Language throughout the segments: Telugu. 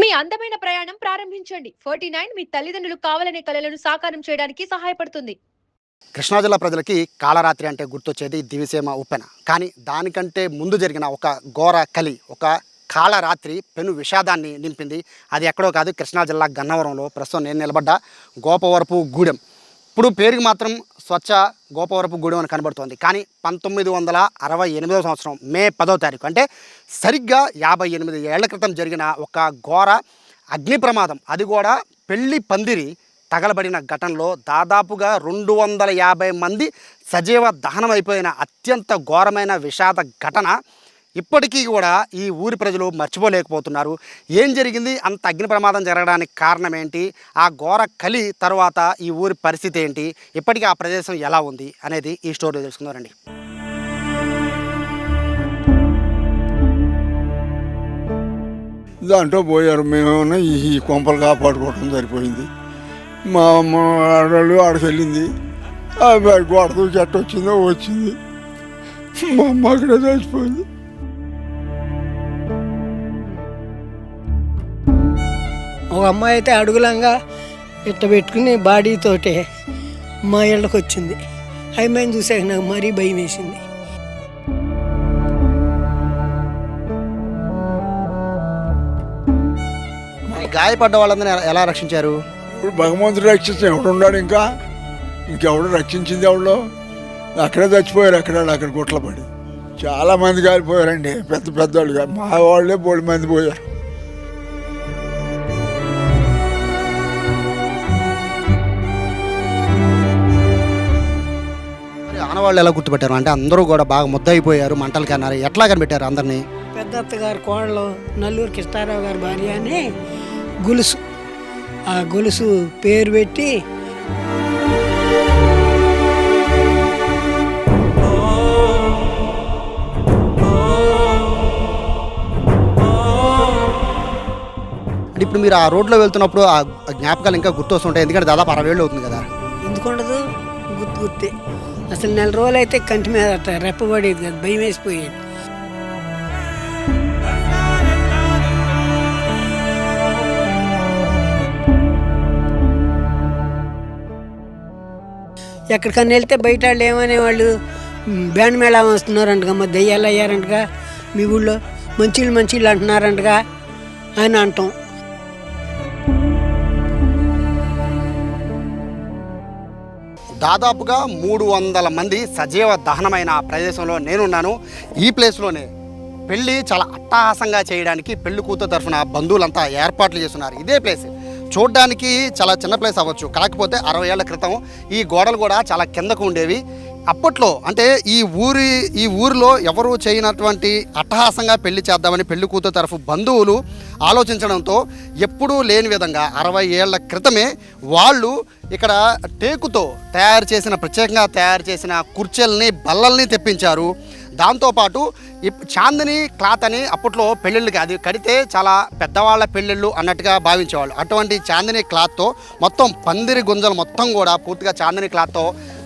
మీ అందమైన ప్రయాణం ప్రారంభించండి. 49 మీ తల్లిదండ్రులు కావాలనే కలలను సాకారం చేయడానికి సహాయపడుతుంది. కృష్ణా జిల్లా ప్రజలకి కాళరాత్రి అంటే గుర్తొచ్చేది దివిసీమ ఉప్పెన. కానీ దానికంటే ముందు జరిగిన ఒక ఘోర కలి, ఒక కాళరాత్రి పెను విషాదాన్ని నింపింది. అది ఎక్కడో కాదు, కృష్ణా జిల్లా గన్నవరంలో ప్రస్తుతం నేను నిలబడ్డ గోపవరపు గూడెం. ఇప్పుడు పేరుకి మాత్రం స్వచ్ఛ గోపవరపు గూడెం అని కనబడుతోంది. కానీ 1968వ సంవత్సరం మే 10వ తారీఖు, అంటే సరిగ్గా 58 ఏళ్ల క్రితం జరిగిన ఒక ఘోర అగ్ని ప్రమాదం, అది కూడా పెళ్లి పందిరి తగలబడిన ఘటనలో దాదాపుగా 250 మంది సజీవ దహనం అయిపోయిన అత్యంత ఘోరమైన విషాద ఘటన ఇప్పటికీ కూడా ఈ ఊరి ప్రజలు మర్చిపోలేకపోతున్నారు. ఏం జరిగింది, అంత అగ్ని ప్రమాదం జరగడానికి కారణం ఏంటి, ఆ ఘోర కలి తర్వాత ఈ ఊరి పరిస్థితి ఏంటి, ఇప్పటికీ ఆ ప్రదేశం ఎలా ఉంది అనేది ఈ స్టోరీలో తెలుసుకుందామండి. దాంట్లో పోయారు. మేము ఈ కొంపలు కాపాడుకోవడం సరిపోయింది. మా అమ్మ ఆడవాళ్ళు ఆడికి వెళ్ళింది. గోడ దూకి ఎట్ట వచ్చిందో వచ్చింది. మా అమ్మ అక్కడే చచ్చిపోయింది. ఒక అమ్మాయి అయితే అడుగులంగా ఇట్ట పెట్టుకుని బాడీతోటే మా ఇళ్ళకి వచ్చింది. అమ్మాయిని చూసాక నాకు మరీ భయం వేసింది. గాయపడ్డ వాళ్ళందరూ ఎలా రక్షించారు? ఇప్పుడు భగవంతుడు రక్షించిన ఎవడున్నాడు, ఇంకెవడు రక్షించింది ఎవడో? అక్కడే చచ్చిపోయారు. అక్కడ గుట్ల పడి చాలా మంది కాలిపోయారండి. పెద్ద పెద్దవాళ్ళుగా మా వాళ్ళే 3 మంది పోయారు. ఆనవాళ్ళు ఎలా గుర్తుపెట్టారు? అంటే అందరూ కూడా బాగా ముద్దయిపోయారు, మంటలు కన్నారు. ఎట్లా కనిపెట్టారు అందరినీ? పెద్ద అత్తగారు కోడలు నల్లూరు కృష్ణారావు గారి భార్య అని గొలుసు, ఆ గొలుసు పేరు పెట్టి ఇప్పుడు మీరు ఆ రోడ్లో వెళ్తున్నప్పుడు ఆ జ్ఞాపకాలు ఇంకా గుర్తొస్తుంటాయి, ఎందుకంటే దాదాపు 60 ఏళ్ళు అవుతుంది కదా. ఎందుకుండదు, గుర్తే. అసలు 4 రోజులు అయితే కంటి మీద అట్ట రెప్పబడేది కదా, భయం వేసిపోయేది. ఎక్కడికన్నా వెళ్తే బయట వాళ్ళు ఏమనేవాళ్ళు, బ్యాండ్ మేళా వస్తున్నారంటగా, మా దెయ్యాలు అయ్యారంటగా, మీ ఊళ్ళో మంచిళ్ళు అంటున్నారంటగా అని అంటాం. దాదాపుగా 300 మంది సజీవ దహనమైన ప్రదేశంలో నేనున్నాను. ఈ ప్లేస్లోనే పెళ్ళి చాలా అట్టహాసంగా చేయడానికి పెళ్లి కూతురు తరఫున బంధువులంతా ఏర్పాట్లు చేస్తున్నారు. ఇదే ప్లేస్ చూడడానికి చాలా చిన్న ప్లేస్ అవ్వచ్చు, కాకపోతే 60 ఏళ్ల క్రితం ఈ గోడలు కూడా చాలా కిందకు ఉండేవి. అప్పట్లో అంటే ఈ ఊరిలో ఎవరు చేయనటువంటి అట్టహాసంగా పెళ్లి చేద్దామని పెళ్లి కూతురు తరఫు బంధువులు ఆలోచించడంతో ఎప్పుడూ లేని విధంగా 60 ఏళ్ల క్రితమే వాళ్ళు ఇక్కడ టేకుతో ప్రత్యేకంగా తయారు చేసిన కుర్చీలని, బల్లల్ని తెప్పించారు. దాంతోపాటు చాందిని క్లాత్ అని అప్పట్లో పెళ్ళిళ్ళకి అది కడితే చాలా పెద్దవాళ్ళ పెళ్ళిళ్ళు అన్నట్టుగా భావించేవాళ్ళు. అటువంటి చాందిని క్లాత్తో మొత్తం పందిరి గుంజలు మొత్తం కూడా పూర్తిగా చాందిని క్లాత్తో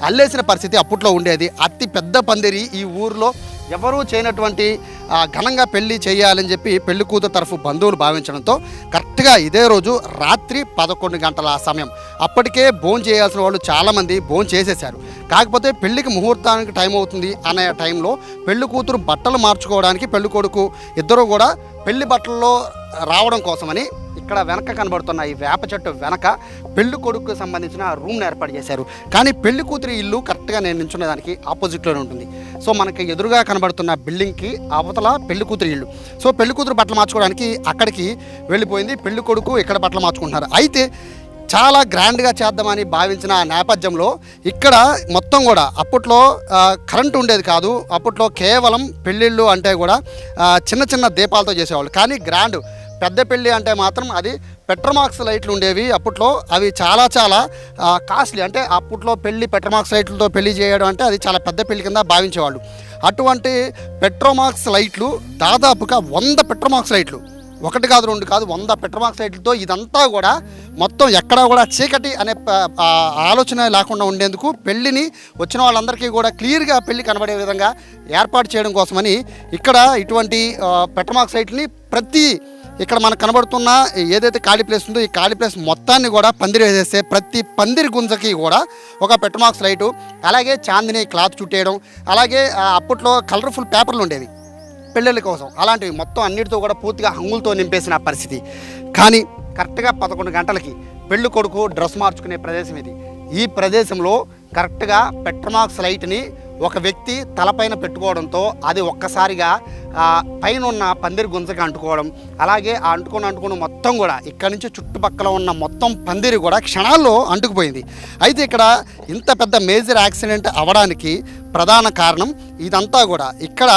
అల్లేసిన పరిస్థితి అప్పట్లో ఉండేది. అతి పెద్ద పందిరి ఈ ఊరిలో ఎవరూ చేయనటువంటి ఘనంగా పెళ్లి చేయాలని చెప్పి పెళ్లి కూతురు తరఫు బంధువులు భావించడంతో కరెక్ట్గా ఇదే రోజు రాత్రి 11 గంటల సమయం. అప్పటికే భోజనం చేయాల్సిన వాళ్ళు చాలామంది భోజనం చేసేశారు. కాకపోతే పెళ్లికి ముహూర్తానికి టైం అవుతుంది అనే టైంలో పెళ్లి కూతురు బట్టలు మార్చుకోవడానికి పెళ్లి కొడుకు ఇద్దరు కూడా పెళ్లి బట్టల్లో రావడం కోసమని ఇక్కడ వెనక కనబడుతున్న ఈ వేప చెట్టు వెనక పెళ్లి కొడుకు సంబంధించిన రూమ్ని ఏర్పాటు చేశారు. కానీ పెళ్లి కూతురి ఇల్లు కరెక్ట్గా నేను నించున్న దానికి ఆపోజిట్లోనే ఉంటుంది. సో మనకి ఎదురుగా కనబడుతున్న బిల్డింగ్కి అవతల పెళ్లి కూతురి ఇల్లు. సో పెళ్లి కూతురు బట్టలు మార్చుకోవడానికి అక్కడికి వెళ్ళిపోయింది, పెళ్లి కొడుకు ఇక్కడ బట్టలు మార్చుకుంటున్నారు. అయితే చాలా గ్రాండ్గా చేద్దామని భావించిన నేపథ్యంలో ఇక్కడ మొత్తం కూడా అప్పట్లో కరెంటు ఉండేది కాదు. అప్పట్లో కేవలం పెళ్ళిళ్ళు అంటే కూడా చిన్న చిన్న దీపాలతో చేసేవాళ్ళు. కానీ గ్రాండ్ పెద్ద పెళ్ళి అంటే మాత్రం అది పెట్రోమాక్స్ లైట్లు ఉండేవి అప్పట్లో. అవి చాలా కాస్ట్లీ. అంటే అప్పట్లో పెట్రోమాక్స్ లైట్లతో పెళ్లి చేయడం అంటే అది చాలా పెద్ద పెళ్లి కింద భావించేవాళ్ళు. అటువంటి పెట్రోమాక్స్ లైట్లు దాదాపుగా 100 పెట్రోమాక్స్ లైట్లు, 1 కాదు 2 కాదు 100 పెట్రోమాక్స్ లైట్లతో ఇదంతా కూడా మొత్తం ఎక్కడా కూడా చీకటి అనే ఆలోచన లేకుండా ఉండేందుకు పెళ్లిని వచ్చిన వాళ్ళందరికీ కూడా క్లియర్గా పెళ్లి కనబడే విధంగా ఏర్పాటు చేయడం కోసమని ఇక్కడ ఇటువంటి పెట్రోమాక్స్ లైట్ని ప్రతి ఇక్కడ మనకు కనబడుతున్న ఏదైతే ఖాళీ ప్లేస్ ఉందో ఈ ఖాళీ ప్లేస్ మొత్తాన్ని కూడా పందిరి వేసేస్తే ప్రతి పందిరి గుంజకి కూడా ఒక పెట్రోమాక్స్ లైటు, అలాగే చాందిని క్లాత్ చుట్టేయడం, అలాగే అప్పట్లో కలర్ఫుల్ పేపర్లు ఉండేవి పెళ్ళిళ్ళ కోసం, అలాంటివి మొత్తం అన్నిటితో కూడా పూర్తిగా హంగులతో నింపేసిన పరిస్థితి. కానీ కరెక్ట్గా 11 గంటలకి పెళ్ళి కొడుకు డ్రెస్ మార్చుకునే ప్రదేశం ఇది. ఈ ప్రదేశంలో కరెక్ట్గా పెట్రోమాక్స్ లైట్ని ఒక వ్యక్తి తలపైన పెట్టుకోవడంతో అది ఒక్కసారిగా పైన ఉన్న పందిరి గుంజకి అంటుకోవడం, అలాగే ఆ అంటుకుని మొత్తం కూడా ఇక్కడ నుంచి చుట్టుపక్కల ఉన్న మొత్తం పందిరి కూడా క్షణాల్లో అంటుకుపోయింది. అయితే ఇక్కడ ఇంత పెద్ద మేజర్ యాక్సిడెంట్ అవ్వడానికి ప్రధాన కారణం ఇదంతా కూడా ఇక్కడ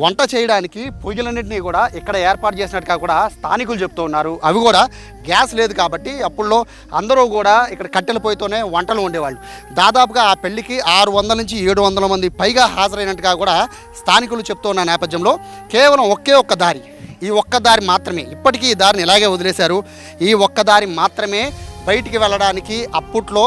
వంట చేయడానికి పొయ్యిలన్నింటినీ కూడా ఇక్కడ ఏర్పాటు చేసినట్టుగా కూడా స్థానికులు చెప్తూ ఉన్నారు. అవి కూడా గ్యాస్ లేదు కాబట్టి అప్పుల్లో అందరూ కూడా ఇక్కడ కట్టెల పొయ్యితోనే వంటలు ఉండేవాళ్ళు. దాదాపుగా ఆ పెళ్లికి 600 నుంచి 700 మంది పైగా హాజరైనట్టుగా కూడా స్థానికులు చెప్తూ ఉన్న నేపథ్యంలో కేవలం ఒకే ఒక్క దారి, ఈ ఒక్క దారి మాత్రమే, ఇప్పటికీ ఈ దారిని ఇలాగే వదిలేశారు. ఈ ఒక్క దారి మాత్రమే బయటికి వెళ్ళడానికి అప్పట్లో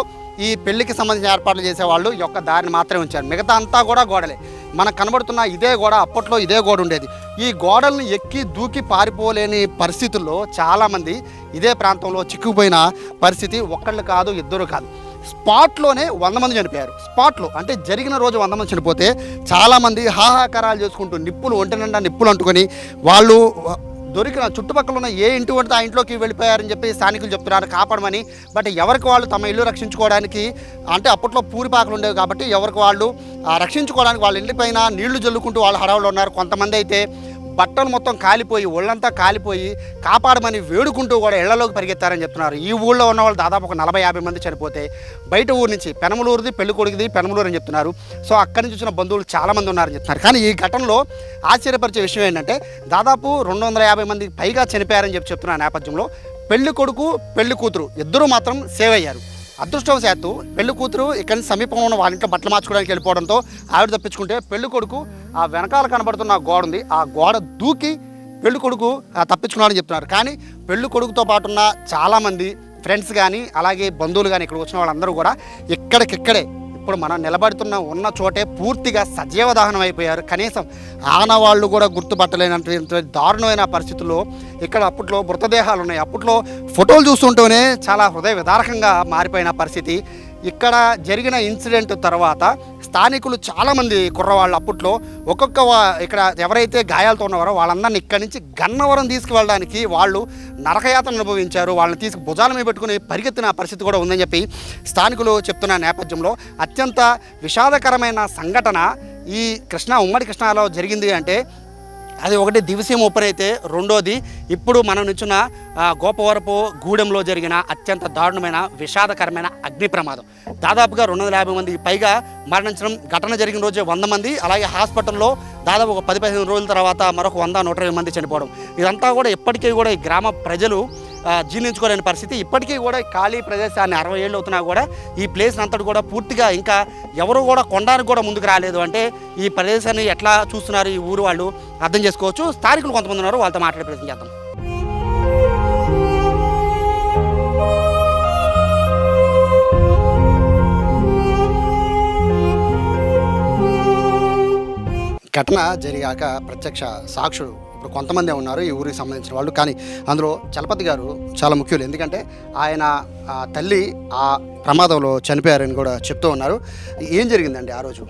ఈ పెళ్లికి సంబంధించిన ఏర్పాట్లు చేసేవాళ్ళు ఈ ఒక్క దారిని మాత్రమే ఉంచారు. మిగతా అంతా కూడా గోడలే. మనకు కనబడుతున్న ఇదే గోడ, అప్పట్లో ఇదే గోడ ఉండేది. ఈ గోడలను ఎక్కి దూకి పారిపోలేని పరిస్థితుల్లో చాలామంది ఇదే ప్రాంతంలో చిక్కుపోయిన పరిస్థితి ఒక్కళ్ళు కాదు, ఇద్దరు కాదు. స్పాట్లోనే 100 మంది చనిపోయారు. స్పాట్లో అంటే జరిగిన రోజు 100 మంది చనిపోతే చాలామంది హాహాకారాలు చేసుకుంటూ ఒంటి నిండా నిప్పులు అంటుకొని వాళ్ళు దొరికిన చుట్టుపక్కల ఉన్న ఏ ఇంటి వంటి ఆ ఇంట్లోకి వెళ్ళిపోయారని చెప్పి స్థానికులు చెప్తున్నారు కాపాడమని. బట్ ఎవరికి వాళ్ళు తమ ఇల్లు రక్షించుకోవడానికి, అంటే అప్పట్లో పూరిపాకలు ఉండేవి కాబట్టి ఎవరికి వాళ్ళు రక్షించుకోవడానికి వాళ్ళ ఇంటిపైన నీళ్లు జల్లుకుంటూ వాళ్ళు హడావులు ఉన్నారు. కొంతమంది అయితే బట్టలు మొత్తం కాలిపోయి ఒళ్ళంతా కాలిపోయి కాపాడమని వేడుకుంటూ కూడా ఇళ్లలోకి పరిగెత్తారని చెప్తున్నారు. ఈ ఊళ్ళో ఉన్న వాళ్ళు దాదాపు ఒక 40-50 మంది చనిపోతే బయట ఊరు నుంచి పెనమలూరుది పెళ్లి కొడుకుది పెనమలూరు అని చెప్తున్నారు. సో అక్కడి నుంచి వచ్చిన బంధువులు చాలామంది ఉన్నారని చెప్తున్నారు. కానీ ఈ ఘటనలో ఆశ్చర్యపరిచే విషయం ఏంటంటే దాదాపు 250 మంది పైగా చనిపోయారని చెప్తున్న నేపథ్యంలో పెళ్లి కొడుకు పెళ్లి కూతురు ఇద్దరూ మాత్రం సేవ్ అయ్యారు. అదృష్టవశాత్తు పెళ్లి కూతురు ఇక్కడి నుంచి సమీపంలో ఉన్న వాళ్ళ ఇంట్లో బట్టలు మార్చుకోవడానికి వెళ్ళిపోవడంతో ఆవిడ తప్పించుకుంటే పెళ్లి కొడుకు ఆ వెనకాల కనబడుతున్న గోడ ఉంది, ఆ గోడ దూకి పెళ్లి కొడుకు తప్పించుకున్నాడని చెప్తున్నారు. కానీ పెళ్లి కొడుకుతో పాటు ఉన్న చాలామంది ఫ్రెండ్స్ కానీ అలాగే బంధువులు కానీ ఇక్కడ వచ్చిన వాళ్ళందరూ కూడా ఇక్కడికిక్కడే ఇప్పుడు మనం నిలబడుతున్న ఉన్న చోటే పూర్తిగా సజీవ దహనం అయిపోయారు. కనీసం ఆనవాళ్ళు కూడా గుర్తుపట్టలేనటువంటి దారుణమైన పరిస్థితుల్లో ఇక్కడ అప్పట్లో మృతదేహాలు ఉన్నాయి. అప్పట్లో ఫోటోలు చూస్తుంటేనే చాలా హృదయ విదారకంగా మారిపోయిన పరిస్థితి. ఇక్కడ జరిగిన ఇన్సిడెంట్ తర్వాత స్థానికులు చాలామంది కుర్రవాళ్ళు అప్పట్లో ఇక్కడ ఎవరైతే గాయాలతో ఉన్నారో వాళ్ళందరినీ ఇక్కడి నుంచి గన్నవరం తీసుకువెళ్ళడానికి వాళ్ళు నరకయాతన అనుభవించారు. వాళ్ళని తీసుకు భుజాల మీద పెట్టుకుని పరిగెత్తిన పరిస్థితి కూడా ఉందని చెప్పి స్థానికులు చెప్తున్న నేపథ్యంలో అత్యంత విషాదకరమైన సంఘటన ఈ ఉమ్మడి కృష్ణాలో జరిగింది. అంటే అది ఒకటి దివిసీమ ఉప్పరైతే, రెండోది ఇప్పుడు మనం నిల్చున్న గోపవరపు గూడెంలో జరిగిన అత్యంత దారుణమైన విషాదకరమైన అగ్ని ప్రమాదం. దాదాపుగా 250 మంది పైగా మరణించడం, ఘటన జరిగిన రోజే 100 మంది, అలాగే హాస్పిటల్లో దాదాపు ఒక 10-15 రోజుల తర్వాత మరొక 100-120 మంది చనిపోవడం. ఇదంతా కూడా ఇప్పటికీ కూడా ఈ గ్రామ ప్రజలు జీర్ణించుకోలేని పరిస్థితి. ఇప్పటికీ కూడా ఖాళీ ప్రదేశాన్ని 60 ఏళ్ళు అవుతున్నా కూడా ఈ ప్లేస్ అంతటి కూడా పూర్తిగా ఇంకా ఎవరు కూడా కొనడానికి కూడా ముందుకు రాలేదు. అంటే ఈ ప్రదేశాన్ని ఎట్లా చూస్తున్నారు ఈ ఊరు వాళ్ళు అర్థం చేసుకోవచ్చు. స్థానికులు కొంతమంది ఉన్నారు, వాళ్ళతో మాట్లాడే ప్రయత్నం చేద్దాం. ఘటన జరిగాక ప్రత్యక్ష సాక్షుడు ఇప్పుడు కొంతమంది ఉన్నారు ఈ ఊరికి సంబంధించిన వాళ్ళు. కానీ అందులో చలపతి గారు చాలా ముఖ్యులు. ఎందుకంటే ఆయన తల్లి ఆ ప్రమాదంలో చనిపోయారని కూడా చెప్తూ ఉన్నారు. ఏం జరిగిందండి ఆ రోజు?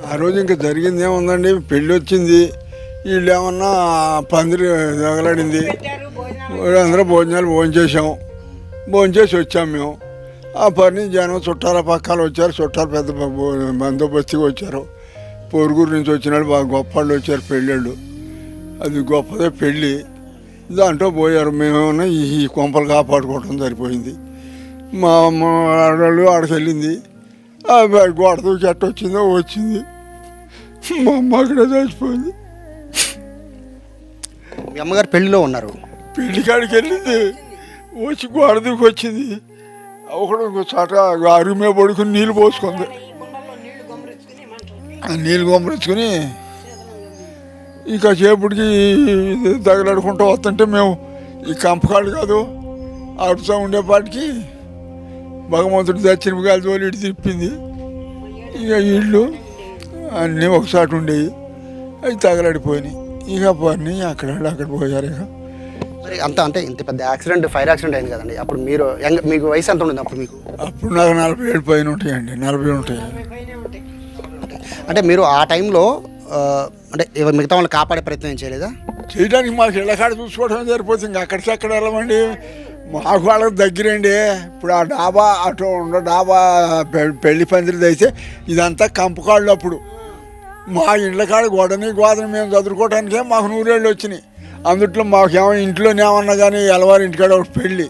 ఆ రోజు ఇంకా జరిగింది ఏముందండి, పెళ్ళి వచ్చింది, వీళ్ళు ఏమన్నా పందిరి తగలడింది, అందరూ భోంచేసాం, భోంచేసి వచ్చాం మేము. ఆ పని జనం చుట్టాల పక్కన వచ్చారు, చుట్టాలు పెద్ద బందోబస్తుగా వచ్చారు, పొరుగురు నుంచి వచ్చిన వాళ్ళు బాగా గొప్ప వాళ్ళు వచ్చారు పెళ్ళిళ్ళు. అది గొప్పదే పెళ్ళి, దాంట్లో పోయారు. మేమేమన్నా ఈ కొంపలు కాపాడుకోవడం సరిపోయింది. మా అమ్మ ఆడవాళ్ళు ఆడికి వెళ్ళింది, గోడ దూకి ఎట్ట వచ్చింది, మా అమ్మ అక్కడే చచ్చిపోయింది. మీ అమ్మగారు పెళ్ళిలో ఉన్నారు, పెళ్లి కాడికి వెళ్ళింది, వచ్చి గోడ దూకి వచ్చింది. ఒకడు చాట అరుగు మీద పడుకుని నీళ్ళు పోసుకుంది, నీళ్ళు గొమ్మరించుకుని ఇంకా చేపటికి తగలాడుకుంటూ వస్తుంటే మేము ఈ కంపకాడు కాదు ఆడుతూ ఉండేపాటికి భగవంతుడి దక్షిణ గాలి తోలి ఇటు తిప్పింది. ఇక ఇళ్ళు అన్నీ ఒకసారి ఉండేవి, అవి తగలాడిపోయినాయి. ఇక పని అక్కడ పోయారు. ఇక మరి అంత అంటే ఇంత పెద్ద యాక్సిడెంట్, ఫైర్ యాక్సిడెంట్ అయింది కదండి, అప్పుడు మీరు మీకు వయసు ఎంత ఉండింది అప్పుడు మీకు? అప్పుడు నాకు 47 పైన ఉంటాయండి, 40 ఉంటాయి. అంటే మీరు ఆ టైంలో అంటే మిగతా వాళ్ళని కాపాడే ప్రయత్నం ఏం చేయలేదా? చేయడానికి మాకు ఇళ్ళకాడ చూసుకోవడం సరిపోతుంది, ఇంకా అక్కడికి ఎక్కడ వెళ్ళమండి. మాకు వాళ్ళకి దగ్గరండి. ఇప్పుడు ఆ డాబా అటు ఉన్న డాబా పెళ్లి పందిరిది అయితే ఇదంతా కంపకాళ్ళు. అప్పుడు మా ఇళ్ళకాడ గోడని మేము చదువుకోవడానికే మాకు 100 ఏళ్ళు వచ్చినాయి. అందుట్లో మాకేమో ఇంట్లోనేమన్నా కానీ ఎలవారి ఇంటికాడ ఒకటి పెళ్ళి,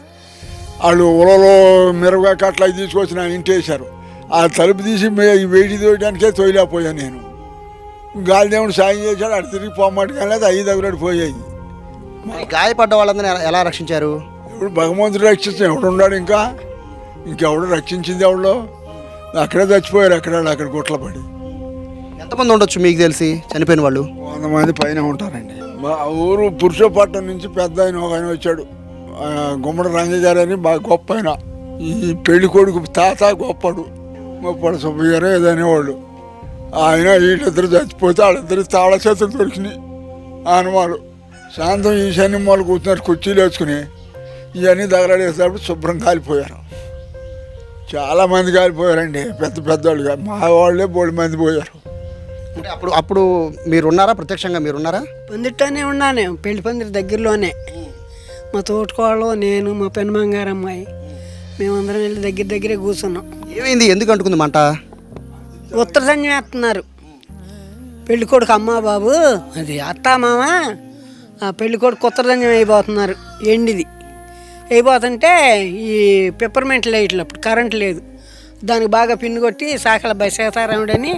వాళ్ళు ఉలలో మిరగాక అట్లా తీసుకొచ్చి నా ఇంటి వేశారు. ఆ తలుపు తీసి వేడి తోయడానికే తోయలేకపోయాను నేను. గాలిదేవుడు సాయం చేశాడు, అటు తిరిగి పోమాటి కానీ 5 దగ్గర పోయాయి. గాయపడ్డ వాళ్ళందరినీ ఎలా రక్షించారు? ఇప్పుడు భగవంతుడు రక్షిస్తాం, ఎవడున్నాడు ఇంకెవడు రక్షించింది ఎవడో? అక్కడే చచ్చిపోయారు, అక్కడ గుట్ల పడి. ఎంతమంది ఉండొచ్చు మీకు తెలిసి చనిపోయిన వాళ్ళు? 100 మంది పైన ఉంటారండి. మా ఊరు పురుషోపట్నం నుంచి పెద్ద ఒక ఆయన వచ్చాడు, గుమ్మడి రంగ గారు అని బాగా గొప్ప ఆయన. ఈ పెళ్లి కొడుకు తాత గొప్పడు సుబ్బయ్య గారు ఏదనేవాళ్ళు. ఆయన వీళ్ళిద్దరు చచ్చిపోతే వాళ్ళిద్దరు తాళ చేతులు దొరికినాయి. ఆనవాళ్ళు శాంతం ఈశాన్య వాళ్ళు కూర్చున్నారు, కుర్చీలు వేసుకుని ఇవన్నీ దగ్గరేసేటప్పుడు శుభ్రం కాలిపోయారు. చాలామంది కాలిపోయారండి, పెద్దవాళ్ళుగా. మా వాళ్ళే 3 మంది పోయారు. అంటే అప్పుడు మీరున్నారా? ప్రత్యక్షంగా మీరున్నారా? పందిట్లోనే ఉన్నాను, పెళ్లి పందిరి దగ్గరలోనే. మా తోటకోళ్ళు, నేను, మా పెనుమంగారు అమ్మాయి, మేమందరం వెళ్ళి దగ్గరే కూర్చున్నాం. ఏమైంది? ఎందుకు అంటుకుంది మంట? ఉత్తరసన్యం వేస్తున్నారు. పెళ్లి కొడుకు అమ్మ బాబు, అది అత్త మామ, ఆ పెళ్లి కొడుకు ఉత్తరసన్యం అయిపోతున్నారు. ఎండిది అయిపోతుంటే ఈ పెప్పర్మెంట్ లైట్లు, అప్పుడు కరెంట్ లేదు, దానికి బాగా పిన్ను కొట్టి సాకల సీతారాముడని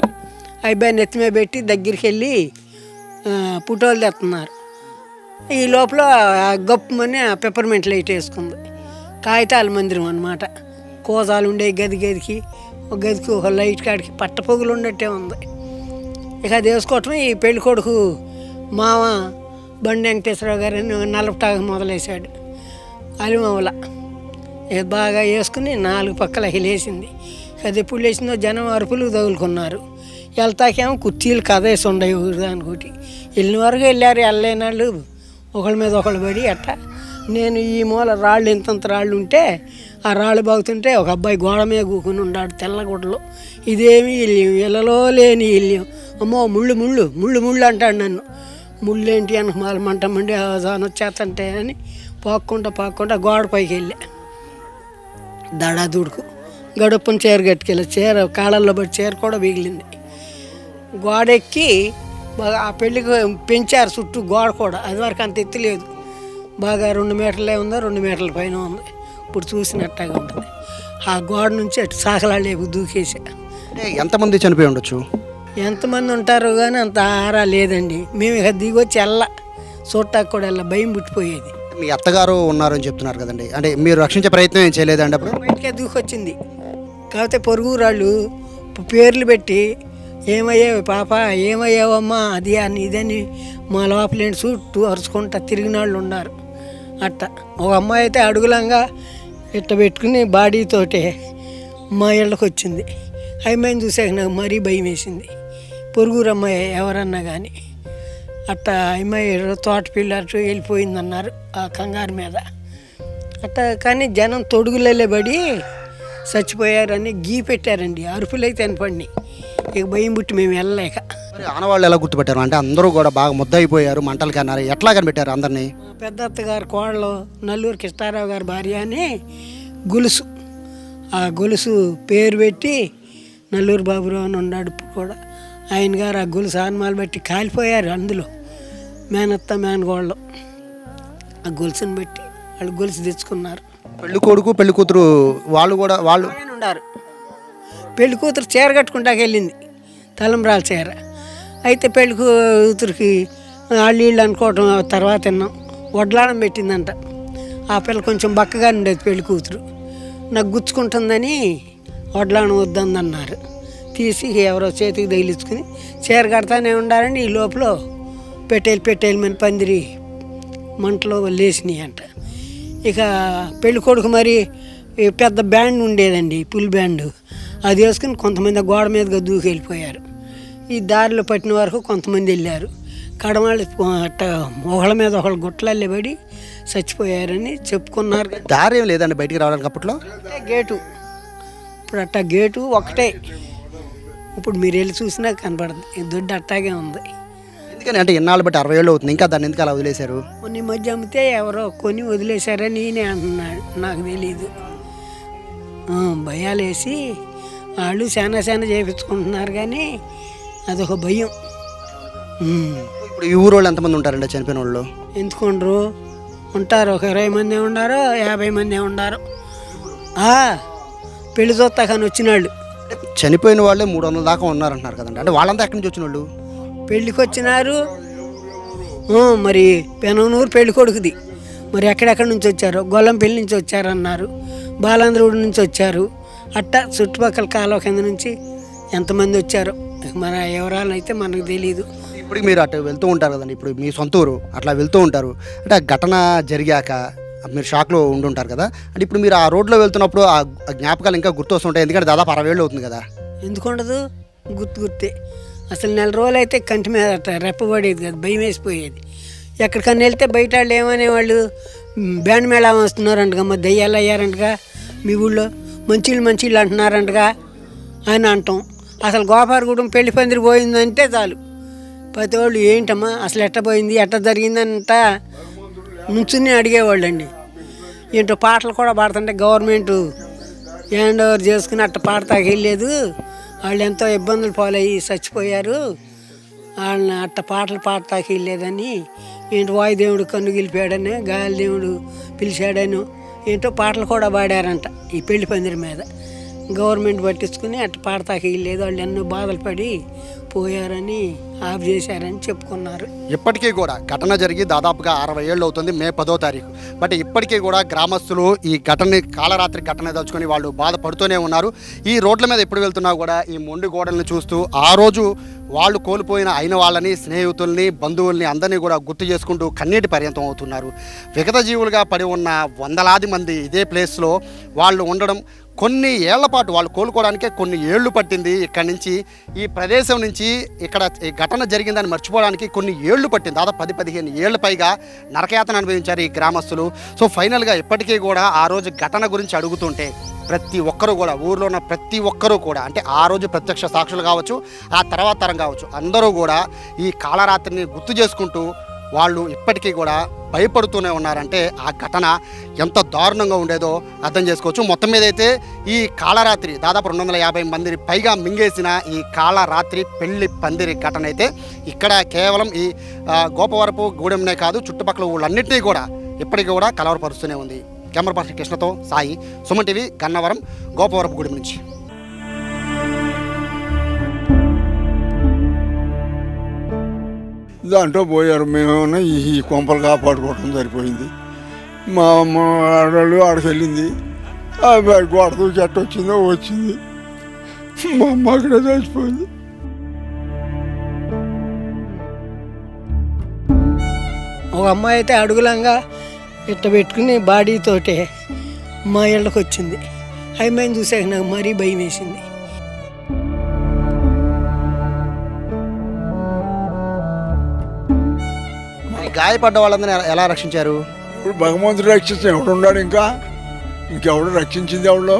అబ్బాయిని ఎత్తిమే పెట్టి దగ్గరికి వెళ్ళి పుటోలు తెస్తున్నారు. ఈ లోపల గప్పుమని ఆ పెప్పర్మెంట్ లైట్ వేసుకుంది. కాగితాల మందిరం అన్నమాట. కోజాలు ఉండే గదికి ఒక గదికి ఒక లైట్ కాడికి పట్ట పొగులు ఉన్నట్టే ఉంది. ఇక అది వేసుకోవటం ఈ పెళ్లి కొడుకు మామ బండి వెంకటేశ్వరరావు గారు నలపటాగా మొదలేశాడు. అలిమవల బాగా వేసుకుని 4 పక్కల లేచింది. అది ఎప్పుడు లేచిందో జనం అరుపులు తగులుకున్నారు. వెళ్తాకేమో కుర్చీలు కదేసి ఉండవు దానికోటి. వెళ్ళిన వరకు వెళ్ళారు, వెళ్ళలేని వాళ్ళు ఒకళ్ళ మీద ఒకళ్ళు పడి అట్ట. నేను ఈ మూల రాళ్ళు ఇంతంత రాళ్ళు ఉంటే ఆ రాళ్ళు బాగుతుంటే ఒక అబ్బాయి గోడ మీద కూకుని ఉన్నాడు తెల్లగుడ్డలో. ఇదేమి ఇల్లు, ఇళ్ళలో లేని ఇల్లు. అమ్మో ముళ్ళు అంటాడు నన్ను. ముళ్ళు ఏంటి అనకు మాల మంట మండి వచ్చేస్తంటే అని పాక్కుంటా గోడ పైకి వెళ్ళా. దడా దూడుకు గడుపుని చీర కట్టుకెళ్ళి చీర కాళ్ళల్లో పడి చీర కూడా మిగిలింది. గోడ ఎక్కి బాగా ఆ పెళ్ళికి పెంచారు చుట్టూ గోడ కూడా. అది వరకు అంత ఎత్తులేదు, బాగా 2 మీటర్లే ఉందో 2 మీటర్ల పైన ఉంది. ఇప్పుడు చూసినట్టుగా ఉంటుంది. ఆ గోడ నుంచి అటు సాకలాడేపు దూకేసా. ఎంతమంది చనిపోయి ఉండొచ్చు? ఎంతమంది ఉంటారో కానీ అంత ఆరా లేదండి. మేము ఇక దిగొచ్చి చూడటానికి కూడా భయం పుట్టిపోయేది. మీ అత్తగారు ఉన్నారని చెప్తున్నారు కదండి, అంటే మీరు రక్షించే ప్రయత్నం ఏం చేయలేదండి అప్పుడు? బయటకే దూకొచ్చింది. కాకపోతే పొరుగురాళ్ళు పేర్లు పెట్టి ఏమయ్యావు పాప, ఏమయ్యావమ్మా, అది అని ఇదని మా లోపలేంటి చుట్టూ అరుచుకుంటా తిరిగిన వాళ్ళు ఉన్నారు. అట్ట ఒక అమ్మాయి అయితే అడుగులంగా ఇట్ట పెట్టుకుని బాడీతోటే మా ఇళ్ళకి వచ్చింది. అమ్మాయిని చూసాక నాకు మరీ భయం వేసింది. పొరుగురు అమ్మాయి ఎవరన్నా కానీ అట్ట అమ్మాయి తోట పిల్లలు వెళ్ళిపోయిందన్నారు ఆ కంగారు మీద. అట్ట కానీ జనం తొడుగులే పడి చచ్చిపోయారని గీ పెట్టారండి. అరుపులైతే అనిపడినాయి. ఇక భయం పుట్టి మేము వెళ్ళలేక. మరి ఆనవాళ్ళు ఎలా గుర్తుపెట్టారు? అంటే అందరూ కూడా బాగా ముద్ద అయిపోయారు, మంటలకి అన్నారు, ఎట్లా కనిపెట్టారు అందరినీ? పెద్ద అత్తగారు కోడలు నల్లూరు కృష్ణారావు గారి భార్య అని గొలుసు, ఆ గొలుసు పేరు పెట్టి నల్లూరు బాబురావు అని ఉన్నాడు ఇప్పుడు కూడా. ఆయన గారు ఆ గొలుసు ఆనమాలు బట్టి కాలిపోయారు. అందులో మేనత్త మేనగోళ్ళు ఆ గొలుసుని బట్టి వాళ్ళు గొలుసు తెచ్చుకున్నారు. పెళ్లి కొడుకు పెళ్లి కూతురు వాళ్ళు ఉన్నారు. పెళ్లి కూతురు చీర కట్టుకుంటాకి వెళ్ళింది, తలంబ్రాల చీర. అయితే పెళ్లి కూతురికి వీళ్ళు అనుకోవటం తర్వాత విన్నాం, వడ్లాడం పెట్టిందంట. ఆ పిల్ల కొంచెం బక్కగా ఉండేది పెళ్లి కూతురు. నాకు గుచ్చుకుంటుందని వడ్లాడం వద్దందన్నారు. తీసి ఎవరో చేతికి తగిలించుకుని చీర కడతానే ఉండాలని ఈ లోపల పెట్టేలు మన పందిరి మంటలో లేచినాయి అంట. ఇక పెళ్లి కొడుకు మరి పెద్ద బ్యాండ్ ఉండేదండి, పుల్ బ్యాండ్, అది వేసుకుని కొంతమంది గోడ మీదగా దూకి వెళ్ళిపోయారు. ఈ దారిలో పట్టిన వరకు కొంతమంది వెళ్ళారు. కడమాళ్ళు అట్ట ఒకళ్ళ మీద ఒకళ్ళు గుట్టలల్లే పడి చచ్చిపోయారని చెప్పుకున్నారు. దారి ఏం లేదండి బయటికి రావడానికి అప్పట్లో. ఒకటే గేటు, ఇప్పుడు అట్టా గేటు ఒకటే. ఇప్పుడు మీరు వెళ్ళి చూసినా కనపడుతుంది, ఈ దొడ్డి అట్టాగే ఉంది. ఎందుకని అంటే ఎన్నాళ్ళు బట్టి 60 ఏళ్ళు అవుతుంది, ఇంకా దాన్ని ఎందుకు అలా వదిలేశారు? కొన్ని మధ్య అమ్మితే ఎవరో కొని వదిలేశారని నేనే అంటున్నాడు, నాకు తెలీదు. భయాలేసి వాళ్ళు చాలా చేయించుకుంటున్నారు, కానీ అదొక భయం. ఇప్పుడు ఈ ఊరు వాళ్ళు ఎంతమంది ఉంటారండి చనిపోయిన వాళ్ళు? ఎందుకుండ్రు ఉంటారు, ఒక 20 మంది ఉండారు, 50 మంది ఉండారు. పెళ్లి చూస్తా కానీ వచ్చిన వాళ్ళు. చనిపోయిన వాళ్ళే 300 దాకా ఉన్నారంటున్నారు కదండి, అంటే వాళ్ళంతా ఎక్కడి నుంచి వచ్చిన వాళ్ళు? పెళ్ళికి వచ్చినారు. మరి పెనమనూరు పెళ్లి కొడుకుది, మరి ఎక్కడెక్కడి నుంచి వచ్చారు? గొల్లంపల్లి నుంచి వచ్చారన్నారు, బాలాంధ్రుడి నుంచి వచ్చారు, అట్ట చుట్టుపక్కల కాలువ కింద నుంచి ఎంతమంది వచ్చారో మన వివరాలు అయితే మనకు తెలియదు. ఇప్పుడు మీరు అటు వెళ్తూ ఉంటారు కదండి, ఇప్పుడు మీ సొంత ఊరు, అట్లా వెళ్తూ ఉంటారు అంటే ఆ ఘటన జరిగాక మీరు షాక్లో ఉండుంటారు కదా, అంటే ఇప్పుడు మీరు ఆ రోడ్లో వెళ్తున్నప్పుడు ఆ జ్ఞాపకాలు ఇంకా గుర్తు వస్తుంటాయి, ఎందుకంటే దాదాపు 60 ఏళ్ళు అవుతుంది కదా. ఎందుకుండదు, గుర్తే. అసలు 4 రోజులు అయితే కంటి మీద అట్ట రెప్పబడేది కదా, భయం వేసిపోయేది. ఎక్కడికన్నా వెళ్తే బయట వాళ్ళు ఏమనేవాళ్ళు, బ్యాండ్ మేళా వస్తున్నారంటగా, మరి దయ్యాలు అయ్యారంటగా మీ ఊళ్ళో, మంచిళ్ళు అంటున్నారంటగా అని అంటాం. అసలు గోపాలగూడెం పెళ్లి పందిరి పోయిందంటే చాలు ప్రతి వాళ్ళు ఏంటమ్మా అసలు ఎట్ట పోయింది, ఎట్ట జరిగిందంతా నుంచుని అడిగేవాళ్ళు అండి. ఏంటో పాటలు కూడా పాడుతుంటే గవర్నమెంట్ హ్యాండ్ ఓవర్ చేసుకుని అట్ట పాడతాకి వెళ్ళలేదు, వాళ్ళు ఎంతో ఇబ్బందులు పాలయ్యి చచ్చిపోయారు, వాళ్ళని అట్ట పాటలు పాడతాకి వెళ్ళలేదని, ఏంటో వాయుదేవుడు కన్ను గెలిపాడని, గాలి దేవుడు పిలిచాడని ఏంటో పాటలు కూడా పాడారంట ఈ పెళ్లి పందిరి మీద. గవర్నమెంట్ పట్టించుకుని అట్ట పాడతాకి వెళ్ళలేదు, వాళ్ళు ఎన్నో బాధలు పడి పోయారని ఆఫ్ చేశారని చెప్పుకున్నారు. ఇప్పటికీ కూడా ఘటన జరిగి దాదాపుగా 60 ఏళ్ళు అవుతుంది, మే 10వ తారీఖు. బట్ ఇప్పటికీ కూడా గ్రామస్తులు ఈ ఘటనని కాలరాత్రి ఘటన దాచుకొని వాళ్ళు బాధపడుతూనే ఉన్నారు. ఈ రోడ్ల మీద ఎప్పుడు వెళ్తున్నా కూడా ఈ మొండి గోడల్ని చూస్తూ ఆ రోజు వాళ్ళు కోల్పోయిన అయిన వాళ్ళని, స్నేహితుల్ని, బంధువుల్ని అందరినీ కూడా గుర్తు చేసుకుంటూ కన్నీటి పర్యంతం అవుతున్నారు. విగత జీవులుగా పడి ఉన్న వందలాది మంది ఇదే ప్లేస్లో వాళ్ళు ఉండడం, కొన్ని ఏళ్ల పాటు వాళ్ళు కోలుకోవడానికే కొన్ని ఏళ్ళు పట్టింది. ఇక్కడి నుంచి ఈ ప్రదేశం నుంచి ఇక్కడ ఈ ఘటన జరిగిందని మర్చిపోవడానికి కొన్ని ఏళ్ళు పట్టింది. దాదాపు 10-15 ఏళ్ళ పైగా నరకయాతన అనుభవించారు ఈ గ్రామస్తులు. సో ఫైనల్గా ఇప్పటికీ కూడా ఆ రోజు ఘటన గురించి అడుగుతుంటే ప్రతి ఒక్కరూ కూడా, ఊర్లో ఉన్న ప్రతి ఒక్కరూ కూడా, అంటే ఆ రోజు ప్రత్యక్ష సాక్షులు కావచ్చు, ఆ తర్వాత తరం కావచ్చు, అందరూ కూడా ఈ కాలరాత్రిని గుర్తు చేసుకుంటూ వాళ్ళు ఇప్పటికీ కూడా భయపడుతూనే ఉన్నారంటే ఆ ఘటన ఎంత దారుణంగా ఉండేదో అర్థం చేసుకోవచ్చు. మొత్తం మీద అయితే ఈ కాలరాత్రి దాదాపు 250 మందిని పైగా మింగేసిన ఈ కాలరాత్రి పెళ్లి పందిరి ఘటన అయితే ఇక్కడ కేవలం ఈ గోపవరపు గూడెంనే కాదు, చుట్టుపక్కల ఊళ్ళన్నింటినీ కూడా ఇప్పటికీ కూడా కలవరపరుస్తూనే ఉంది. కెమెరా పర్సన్ కృష్ణతో సాయి, సుమన్ టీవీ, గన్నవరం, గోపవరపు గూడెం నుంచి. దాంట్లో పోయారు, మేమేమన్నా ఈ కొంపలు కాపాడుకోవటం సరిపోయింది. మా అమ్మ ఆడవాళ్ళు ఆడికి వెళ్ళింది, గోడ దూకి ఎట్ట వచ్చిందో వచ్చింది, మా అమ్మ అక్కడే చచ్చిపోయింది. ఒక అమ్మాయి అయితే అడుగులంగా ఇట్ట పెట్టుకుని బాడీతోటే మా ఇళ్ళకి వచ్చింది. అమ్మాయిని చూసాక నాకు మరీ భయం వేసింది. గాయపడ్డ వాళ్ళందరినీ ఎలా రక్షించారు? ఇప్పుడు భగవంతుడు రక్షించిన ఎవడున్నాడు, ఇంకెవడు రక్షించింది ఎవడో,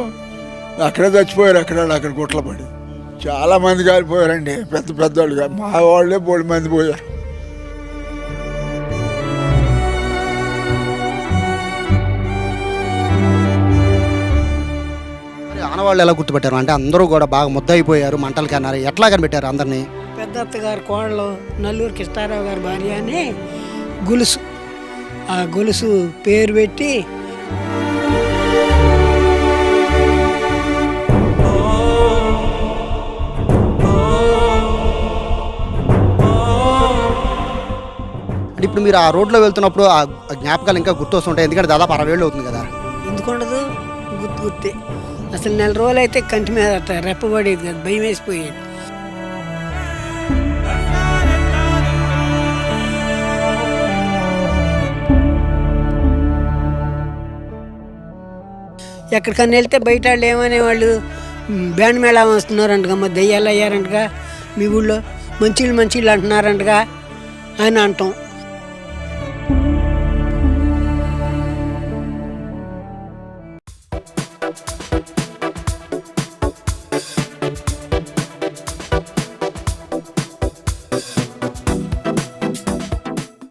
అక్కడే చచ్చిపోయారు. అక్కడ గుట్ల పడి చాలామంది కాలిపోయారండి, పెద్దవాళ్ళుగా. మా వాళ్ళే 3 మంది పోయారు. ఆనవాళ్ళు ఎలా గుర్తుపెట్టారు? అంటే అందరూ కూడా బాగా ముద్దయిపోయారు, మంటలు కన్నారు, ఎట్లా కనిపెట్టారు అందరినీ? పెద్ద అత్తగారు కోడలు నల్లూరు కృష్ణారావు గారి భార్య అని గొలుసు, ఆ గొలుసు పేరు పెట్టి అంటే ఇప్పుడు మీరు ఆ రోడ్లో వెళ్తున్నప్పుడు ఆ జ్ఞాపకాలు ఇంకా గుర్తు వస్తుంటాయి, ఎందుకంటే దాదాపు 60 ఏళ్ళు అవుతుంది కదా. ఎందుకుండదు, గుర్తే. అసలు 4 రోజులు అయితే కంటి మీద అట్ట రెప్పబడేది కదా, భయం వేసిపోయేది. ఎక్కడికన్నా వెళ్తే బయట వాళ్ళు ఏమనేవాళ్ళు, బ్యాండ్ మేళా వస్తున్నారంటగా, మరి దయ్యాలు అయ్యారంటగా మీ ఊళ్ళో, మంచిళ్ళు అంటున్నారంటగా అని అంటాం.